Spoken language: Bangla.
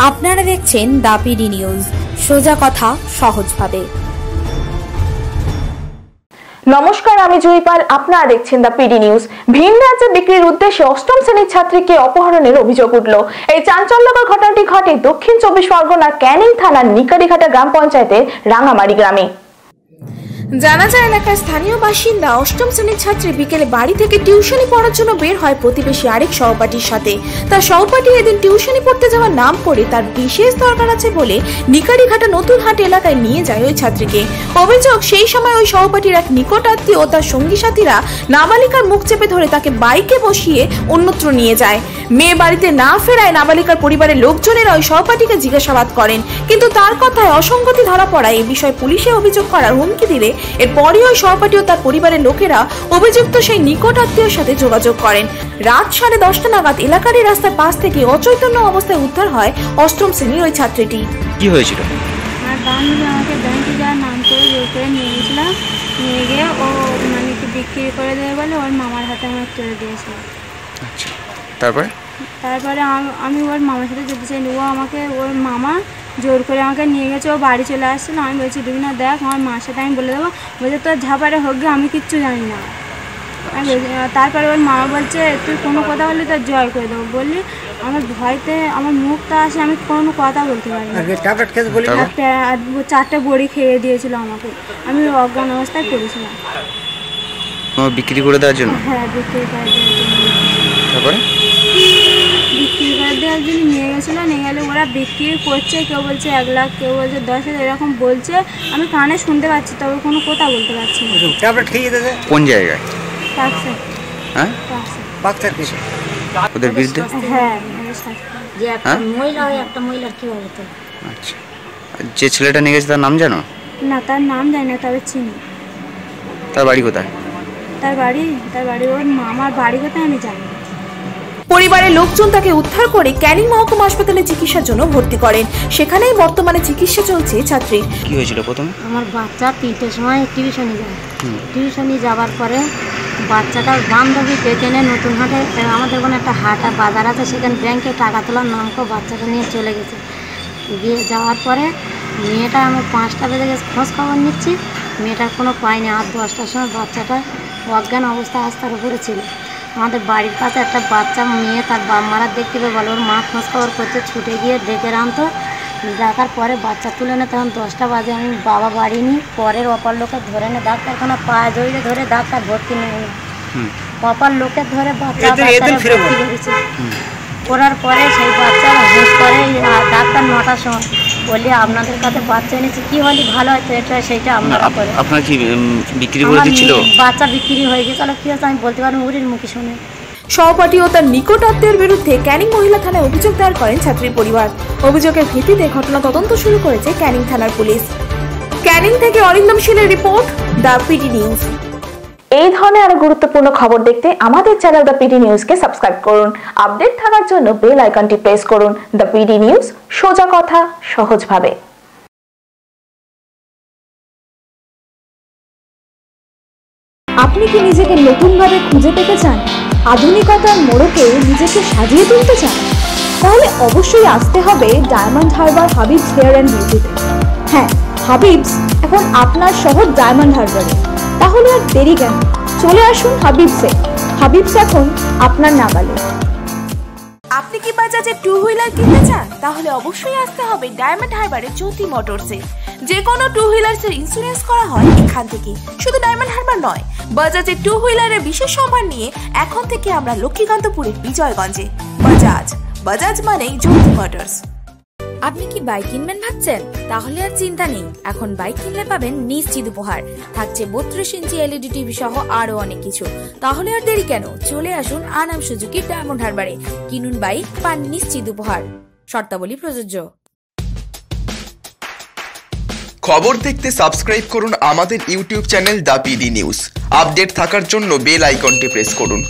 আপনারা দেখছেন দ্য পিডি নিউজ, সোজা কথা সহজভাবে। নমস্কার, আমি জয়পাল। আপনারা দেখছেন দ্য পিডি নিউজ। ভিন রাজ্যে বিক্রির উদ্দেশ্যে অষ্টম শ্রেণীর ছাত্রীকে অপহরণের অভিযোগ উঠল। এই চাঞ্চল্যকর ঘটনাটি ঘটে দক্ষিণ চব্বিশ পরগনার ক্যানিং থানার নিকারিঘাটা গ্রাম পঞ্চায়েতের রাঙামারি গ্রামে। জানা যায়, এলাকার স্থানীয় বাসিন্দা অষ্টম শ্রেণীর ছাত্রী বিকেলে বাড়ি থেকে টিউশনি পড়ার জন্য বের হয় প্রতিবেশী আরেক সহপাঠীর সাথে। তার সহপাঠী এদিন টিউশনি পড়তে যাওয়ার নাম করে তার বিশেষ দরকার আছে বলে নিকারিঘাটা নতুন হাট এলাকায় নিয়ে যায় ওই ছাত্রীকে। অভিযোগ, সেই সময় ওই সহপাঠীর এক নিকট আত্মীয় ও তার সঙ্গী সাথীরা নাবালিকার মুখ চেপে ধরে তাকে বাইকে বসিয়ে অন্যত্র নিয়ে যায়। মেয়ে বাড়িতে না ফেরায় নাবালিকার পরিবারের লোকজনেরা ওই সহপাঠীকে জিজ্ঞাসাবাদ করেন, কিন্তু তার কথায় অসঙ্গতি ধরা পড়ায় এই বিষয়ে পুলিশে অভিযোগ করার হুমকি দিলে এরপরই ওই সহপাঠী ও তার পরিবারের লোকেরা অভিযুক্ত সেই নিকট আত্মীয়ের সাথে যোগাযোগ করেন। রাত 10:30 নাগাদ এলাকারই রাস্তার পাশ থেকে অচৈতন্য অবস্থায় উদ্ধার হয় অষ্টম শ্রেণীর ওই ছাত্রীটি। কি হয়েছিল? আমার বান্ধবী আমাকে ব্যাংকে যাওয়ার নাম করে জোর করে নিয়ে গেছিলাম। নিয়ে গিয়ে ও মানে কি বিক্রি করে দেবে বলে ওর মামার হাতে আমার চলে দিয়েছিল। আচ্ছা, তারপরে আমি ওর মামার সাথে যেতে চাইনি। ও আমাকে ওর মামা জোর করে আমাকে নিয়ে গেছে। ও বাড়ি চলে আসছিল। আমি বলছি দুদিন দেখ, আমার মার সাথে আমি বলে দেবো। বলছে তোর ঝাপারে হোক গে, আমি কিচ্ছু জানি না। আমি তারপরে ওর মামা বলছে তুই কোনো কথা বললি তোর জয় করে দেবো। বললি আমার ভয়তে আমার মুখটা আসে, আমি কোনো কথা বলতে পারি না। 4টে বড়ি খেয়ে দিয়েছিল আমাকে। আমি অজ্ঞান অবস্থায় পড়েছিলাম। বিক্রি করে দেওয়ার জন্য? হ্যাঁ, বিক্রি করে দেওয়ার জন্য। তারপরে বিক্রি করে দেওয়ার জন্য নিয়ে গেছিলো। নিয়ে গেলে ওরা বিক্রি করছে, কেউ বলছে 1 লাখ, কেউ বলছে 10,000, এরকম বলছে। আমি কানে শুনতে পাচ্ছি, তবে কোনো কথা বলতে পারছি না। কোন জায়গায়? হ্যাঁ, ওদের বিরুদ্ধে? হ্যাঁ, যে একটা মহিলা হয়, একটা মহিলার কি হবে তো? আচ্ছা, যে ছেলেটা নিয়ে গেছে তার নাম জানো? না, তার নাম জানি না, তবে চিনি। তার বাড়ি কোথায়? তার বাড়ি ওর মামার বাড়ি কোথায় আমি জানি। পরিবারের লোকজন তাকে উদ্ধার করে ক্যানিং মহকুমা হাসপাতালে চিকিৎসার জন্য ভর্তি করেন। সেখানেই বর্তমানে চিকিৎসা চলছে ছাত্রী। কি হয়েছিল প্রথমে? আমার বাচ্চা 3টের সময় টিউশনি যায়। টিউশনি যাওয়ার পরে বাচ্চাটার বান্ধবী ডেকে এনে নতুন হাটে, আমাদের কোনো একটা হাটা বাজার আছে, সেখানে ব্যাংকে টাকা তোলার নাম করে বাচ্চাটা নিয়ে চলে গেছে। গিয়ে যাওয়ার পরে মেয়েটা আমি 5টা বেজে গেছে খোঁজ খবর নিচ্ছি, মেয়েটার কোনো পাইনি। আর 10টার সময় বাচ্চাটা অজ্ঞান অবস্থা রাস্তার উপরে ছিল। আমাদের বাড়ির কাছে একটা বাচ্চা মেয়ে তার মারা দেখতে পেয়ে বলে, ওর মা খোঁজ খবর করতে ছুটে গিয়ে ডেকে আনতো। ডাকার পরে বাচ্চা তুলে নে, তখন 10টা বাজে। আমি বাবা বাড়ি নিই, পরের অপার লোকে ধরে নে ডাক্তারখানা পায়ে জড়িয়ে ধরে ডাক্তার ভর্তি নিয়ে অপার লোকে ধরে বাচ্চাটা ভর্তি করেছে। করার পরে সেই বাচ্চা হুঁশ করে ডাক্তার 9টার সময় বলি আপনাদের কাছে বাচ্চা এনেছি, কি হলে ভালো হয়তো এটা সেইটা আপনারা করে। আপনার কি বিক্রি করে দিচ্ছিল? বাচ্চা বিক্রি হয়ে গেছে, কি হচ্ছে আমি বলতে পারবো উড়ির মুখে শুনে। সহপাঠী ও তার নিকট আত্মীয়ের বিরুদ্ধে ক্যানিং মহিলা থানায় অভিযোগ দায়ের করেন ছাত্রীর পরিবার। অভিযোগের ভিত্তিতে ঘটনা তদন্ত শুরু করেছে ক্যানিং থানার পুলিশ। ক্যানিং থেকে অরিন্দম শীলের রিপোর্ট, দ্য পিডি নিউজ। এই ধরনের আরো গুরুত্বপূর্ণ খবর দেখতে আমাদের চ্যানেল দ্য পিডি নিউজকে সাবস্ক্রাইব করুন। আপডেট থাকার জন্য বেল আইকনটি প্রেস করুন। দ্য পিডি নিউজ, সোজা কথা সহজভাবে। আপনি কি নিজেকে নতুনভাবে খুঁজে পেতে চান? আধুনিকতার মোড়কে নিজেকে সাজিয়ে তুলতে চান? তাহলে অবশ্যই আসতে হবে ডায়মন্ড হারবার হাবিবস হেয়ার অ্যান্ড বিউটিতে। হ্যাঁ, হাবিবস এখন আপনার শহর ডায়মন্ড হারবারে। তাহলে আর দেরি কেন, চলে আসুন হাবিবসে। হাবিবস এখন আপনার নাগালে। আপনি কি বাজাজে 2 হুইলার কিনতে চান? তাহলে অবশ্যই আসতে হবে ডায়মন্ড হারবারের জ্যোতি মোটরসে। যে কোনো 2 হুইলার্সের ইন্স্যুরেন্স করা হয় এখান থেকে। শুধু ডায়মন্ড হারবার নয়, বাজাজের 2 হুইলারের বিশেষ সম্ভার নিয়ে এখন থেকে আমরা লক্ষ্মীকান্তপুরের বিজয়গঞ্জে। বাজাজ মানেই জ্যোতি মোটরস। আপনি কি বাইক কিনবেন ভাবছেন? তাহলে আর চিন্তা নেই, এখন বাইক কিনলে পাবেন নিশ্চিত উপহার। থাকছে 32 ইঞ্চি LED টিভি সহ আরো অনেক কিছু। তাহলে আর দেরি কেন, চলে আসুন আনাম সুজুকি ডায়মন্ড হারবারে। কিনুন বাইক, পান নিশ্চিত উপহার। শর্তাবলী প্রযোজ্য। খবর দেখতে সাবস্ক্রাইব করুন আমাদের YouTube channel the PD news. Update থাকার জন্য বেল আইকনটি প্রেস করুন।